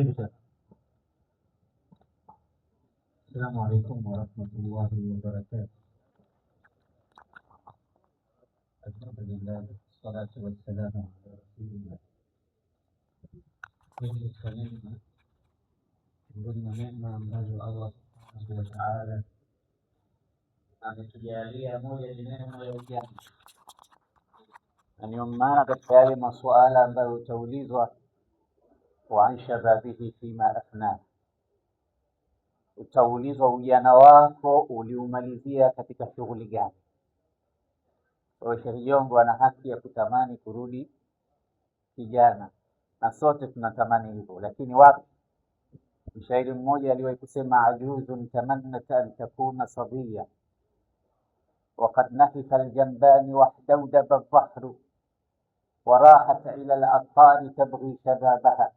السلام عليكم ورحمة الله وبركاته. الحمد لله والصلاة والسلام على رسول الله. Salama miongoni mwa neema ambazo Allah subhanahu wa ta'ala ametujalia, moja ni neema ya ujana, na ndio maana katika yale masuala ambayo utaulizwa wa an shababihi fima afna, utaulizwa ujana wako uliumalizia katika shughuli gani. Kwa hiyo Sheikh Jongo ana haki ya kutamani kurudi kijana, na sote tunatamani hivyo, lakini wapi? Mshairi mmoja aliwahi kusema, ajuzun tamannat an takuna sabiya وقد نفث الجنبان واحدودب الظهر وراحت إلى العطار تبغي شبابها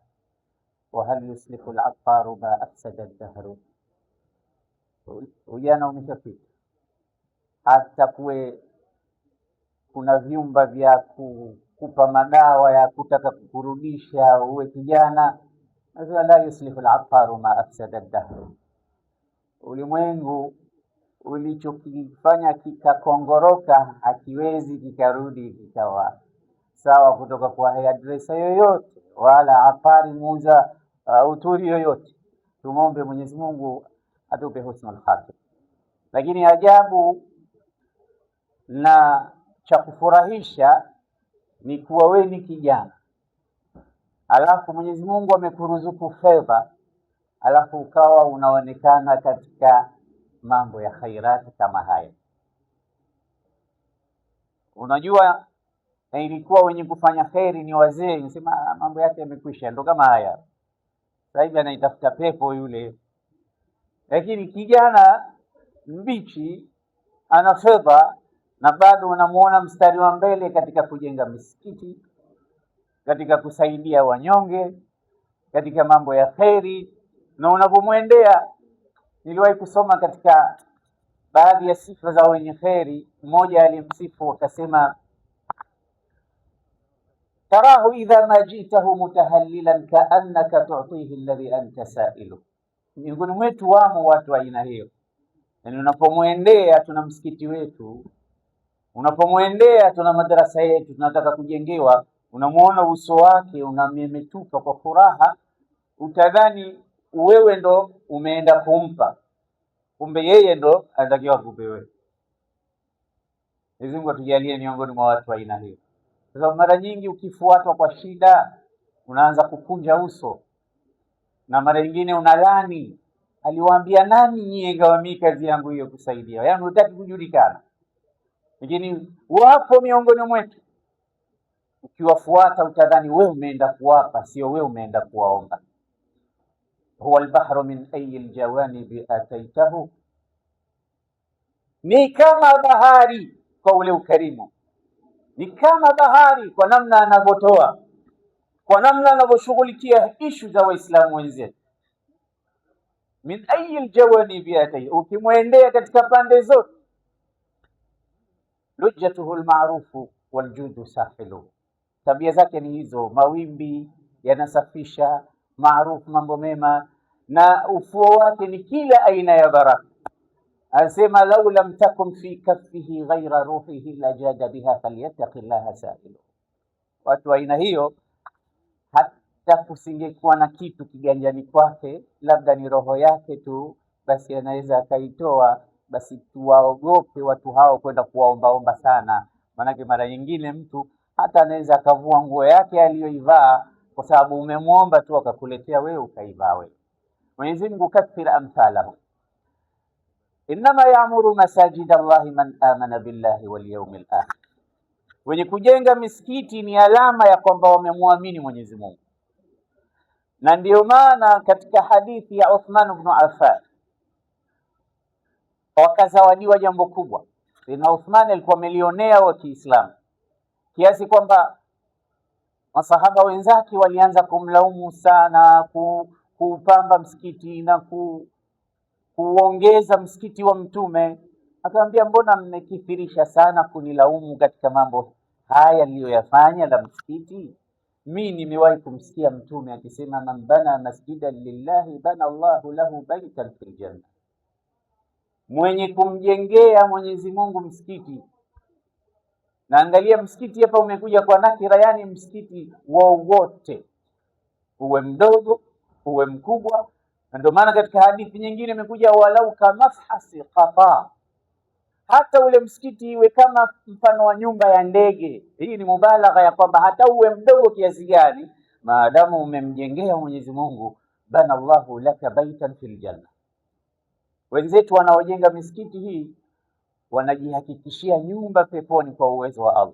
وهل يصلح العطار ما أفسد الدهر. Ujana umeshafika, hata kuwe kuna vyumba vya kupa madawa ya kutaka kukurudisha uwe kijana, nasema la yuslihu al-attaru ma afsada ad-dahr. Ulimwengu ulichokifanya kikakongoroka hakiwezi kikarudi kikawa sawa kutoka kwa haiadresa yoyote wala atari muuza uturi yoyote. Tumombe Mwenyezi Mungu atupe husnul khatima. Lakini ajabu na cha kufurahisha ni kuwa wewe ni kijana, alafu Mwenyezi Mungu amekuruzuku fedha, alafu ukawa unaonekana katika mambo ya khairati kama haya. Unajua, na ilikuwa wenye kufanya kheri ni wazee, nisema mambo yake yamekwisha, ndo kama haya sasa hivi anaitafuta pepo yule. Lakini kijana mbichi ana fedha na bado unamuona mstari wa mbele katika kujenga misikiti, katika kusaidia wanyonge, katika mambo ya kheri. Na unapomwendea, niliwahi kusoma katika baadhi ya sifa za wenye kheri, mmoja alimsifu akasema, tarahu idha ma jitahu mutahallilan kaannaka tu'tihi alladhi anta sa'ilu. Miongoni mwetu wamo watu wa aina hiyo, yani unapomwendea, tuna msikiti wetu, unapomwendea tuna madrasa yetu tunataka kujengewa, unamuona uso wake unamemetuka kwa furaha, utadhani wewe ndo umeenda kumpa, kumbe yeye ndo anatakiwa kupe wewe. Mwenyezi Mungu atujalie miongoni mwa watu wa aina hiyo. Sasa mara nyingi ukifuatwa kwa shida unaanza kukunja uso, na mara nyingine unalani, aliwaambia nani nyie ngawa mimi kazi yangu hiyo kusaidia, yaani hutaki kujulikana. Lakini wapo miongoni mwetu, ukiwafuata utadhani wewe umeenda kuwapa, sio wewe umeenda kuwaomba. Huwa albahru min ayi aljawanibi ataitahu, ni kama bahari kwa ule ukarimu, ni kama bahari kwa namna anavyotoa, kwa namna anavyoshughulikia ishu za Waislamu wenzetu. Min ayi aljawanibi ataitahu, ukimwendea katika pande zote. Lujjatuhu almarufu waljudu sahilu, tabia zake ni hizo, mawimbi yanasafisha, maarufu mambo mema, na ufuo wake ni kila aina ya baraka. Anasema, lau lam takum fi kaffihi ghaira ruhihi lajada biha falyattaqi llaha sa'ilu. Watu wa aina hiyo, hata kusingekuwa na kitu kiganjani kwake, labda ni roho yake tu, basi anaweza akaitoa. Basi tuwaogope watu hao kwenda kuwaombaomba sana, maanake mara nyingine mtu hata anaweza akavua nguo yake aliyoivaa kwa sababu umemwomba tu akakuletea wewe ukaivaa wewe. Mwenyezi Mungu kathir amthalahu, innama ya'muru masajid Allahi man amana billahi wal yawmil akhir. Wenye kujenga misikiti ni alama ya kwamba wamemwamini Mwenyezi Mungu, na ndiyo maana katika hadithi ya Uthman ibn Affan wakazawadiwa jambo kubwa. Na Uthman alikuwa milionea wa Kiislamu kiasi kwamba masahaba wenzake walianza kumlaumu sana kupamba msikiti na kuongeza msikiti wa Mtume. Akamwambia, mbona mmekithirisha sana kunilaumu katika mambo haya niliyoyafanya la msikiti? Mimi nimewahi kumsikia Mtume akisema, man bana masjidan lillahi bana Allahu lahu baitan fil janna, mwenye kumjengea Mwenyezi Mungu msikiti. Na angalia msikiti hapa umekuja kwa nakira, yani msikiti wowote, uwe mdogo uwe mkubwa. Na ndio maana katika hadithi nyingine imekuja walau kamafhasi qata, hata ule msikiti iwe kama mfano wa nyumba ya ndege. Hii ni mubalagha ya kwamba hata uwe mdogo kiasi gani, maadamu umemjengea Mwenyezi Mungu, bana Allahu laka baitan fil janna. Wenzetu wanaojenga misikiti hii wanajihakikishia nyumba peponi kwa uwezo wa Allah.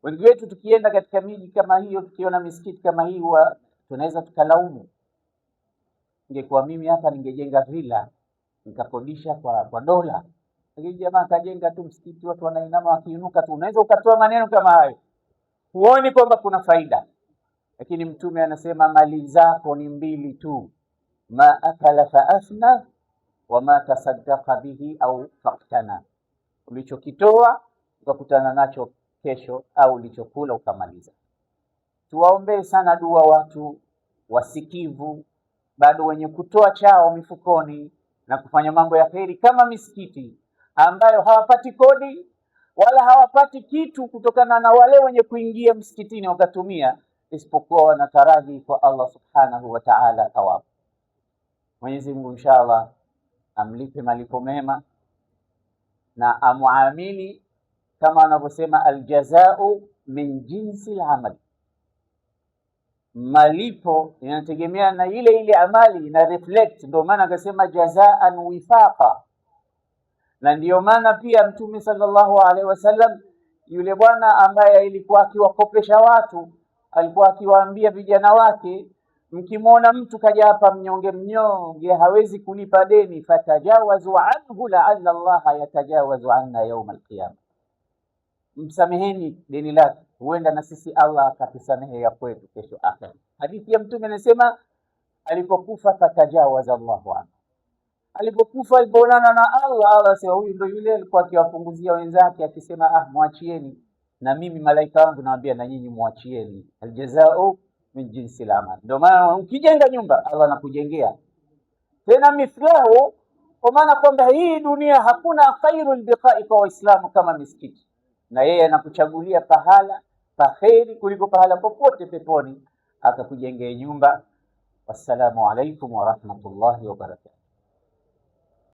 Wengi wetu tukienda katika miji kama hiyo, tukiona misikiti kama hii, tunaweza tukalaumu, ingekuwa mimi hapa ningejenga villa nikakodisha kwa dola. Lakini jamaa kajenga tu msikiti, watu wanainama wakiinuka tu. Unaweza ukatoa maneno kama hayo, huoni kwamba kuna faida. Lakini Mtume anasema mali zako ni mbili tu, ma akala fa afna wa ma tasaddaqa bihi au faktana, ulichokitoa ukakutana nacho kesho, au ulichokula ukamaliza. Tuwaombee sana dua watu wasikivu, bado wenye kutoa chao mifukoni na kufanya mambo ya kheri, kama misikiti ambayo hawapati kodi wala hawapati kitu kutokana na wale wenye kuingia msikitini wakatumia, isipokuwa wanataraji kwa Allah subhanahu wa ta'ala thawabu. Mwenyezi Mungu inshallah amlipe malipo mema na amuamili kama anavyosema aljazau min jinsi al-amal. Malipo inategemea na ile amali, ina reflect. Ndio maana akasema jazaan wifaqa. Na ndio maana pia Mtume sallallahu alaihi wasallam, yule bwana ambaye ilikuwa akiwakopesha watu, alikuwa akiwaambia vijana wake, mkimwona mtu kaja hapa mnyonge hawezi kulipa deni, fatajawazu anhu la'alla Allah yatajawazu anna yawm al-qiyamah, msameheni deni lake, huenda na sisi Allah akatusamehe ya kwetu kesho akhera. Hadithi ya Mtume anasema alipokufa fatajawaza Allahu anhu, alipokufa alipoonana na Allah asema huyu ndio yule alikuwa akiwapunguzia wenzake akisema muachieni, na mimi malaika wangu nawaambia na nyinyi muachieni, aljazao min jinsi al-amal. Ndio maana ukijenga nyumba Allah anakujengea tena mithlahu, kwa maana kwamba hii dunia hakuna khairul biqa'i kwa Waislamu kama misikiti, na yeye anakuchagulia pahala paheri kuliko pahala popote peponi, akakujengea nyumba. Wassalamu alaikum wa rahmatullahi wa barakatuh.